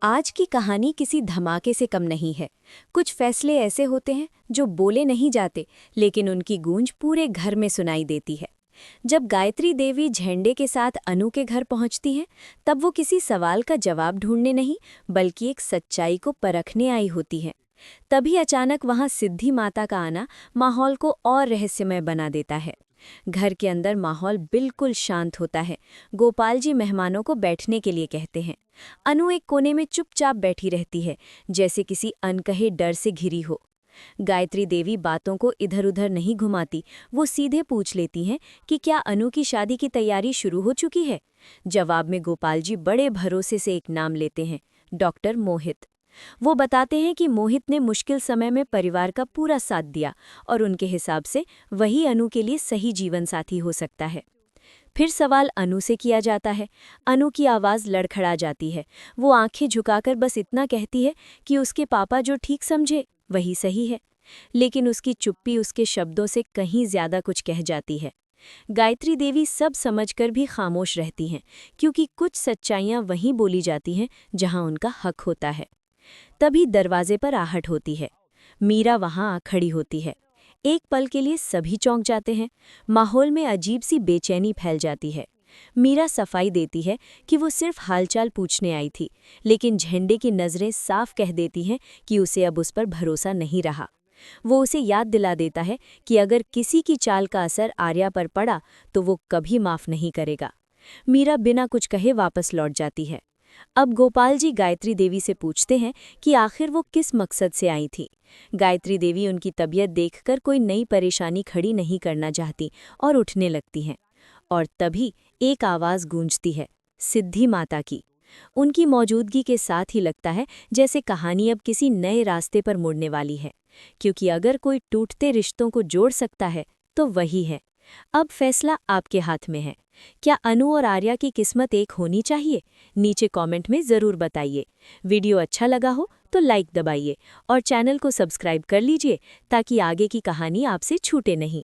आज की कहानी किसी धमाके से कम नहीं है। कुछ फैसले ऐसे होते हैं जो बोले नहीं जाते, लेकिन उनकी गूंज पूरे घर में सुनाई देती है। जब गायत्री देवी झंडे के साथ अनु के घर पहुंचती हैं, तब वो किसी सवाल का जवाब ढूंढने नहीं, बल्कि एक सच्चाई को परखने आई होती हैं। तभी अचानक वहां सिद्धि माता का आना माहौल को और रहस्यमय बना देता है। घर के अंदर माहौल बिल्कुल शांत होता है। गोपाल जी मेहमानों को बैठने के लिए कहते हैं। अनु एक कोने में चुपचाप बैठी रहती है, जैसे किसी अनकहे डर से घिरी हो। गायत्री देवी बातों को इधर उधर नहीं घुमाती, वो सीधे पूछ लेती हैं कि क्या अनु की शादी की तैयारी शुरू हो चुकी है। जवाब में गोपाल जी बड़े भरोसे से एक नाम लेते हैं, डॉक्टर मोहित। वो बताते हैं कि मोहित ने मुश्किल समय में परिवार का पूरा साथ दिया और उनके हिसाब से वही अनु के लिए सही जीवन साथी हो सकता है। फिर सवाल अनु से किया जाता है। अनु की आवाज़ लड़खड़ा जाती है। वो आंखें झुकाकर बस इतना कहती है कि उसके पापा जो ठीक समझे वही सही है। लेकिन उसकी चुप्पी उसके शब्दों से कहीं ज्यादा कुछ कह जाती है। गायत्री देवी सब समझकर भी खामोश रहती हैं, क्योंकि कुछ सच्चाइयां वहीं बोली जाती हैं जहां उनका हक होता है। तभी दरवाजे पर आहट होती है। मीरा वहां आ खड़ी होती है। एक पल के लिए सभी चौंक जाते हैं। माहौल में अजीब सी बेचैनी फैल जाती है। मीरा सफाई देती है कि वो सिर्फ हालचाल पूछने आई थी, लेकिन झंडे की नज़रें साफ कह देती हैं कि उसे अब उस पर भरोसा नहीं रहा। वो उसे याद दिला देता है कि अगर किसी की चाल का असर आर्या पर पड़ा तो वो कभी माफ नहीं करेगा। मीरा बिना कुछ कहे वापस लौट जाती है। अब गोपाल जी गायत्री देवी से पूछते हैं कि आखिर वो किस मकसद से आई थी। गायत्री देवी उनकी तबीयत देखकर कोई नई परेशानी खड़ी नहीं करना चाहती और उठने लगती हैं। और तभी एक आवाज़ गूंजती है, सिद्धि माता की। उनकी मौजूदगी के साथ ही लगता है जैसे कहानी अब किसी नए रास्ते पर मुड़ने वाली है, क्योंकि अगर कोई टूटते रिश्तों को जोड़ सकता है तो वही है। अब फैसला आपके हाथ में है। क्या अनु और आर्या की किस्मत एक होनी चाहिए? नीचे कमेंट में ज़रूर बताइए। वीडियो अच्छा लगा हो तो लाइक दबाइए और चैनल को सब्सक्राइब कर लीजिए, ताकि आगे की कहानी आपसे छूटे नहीं।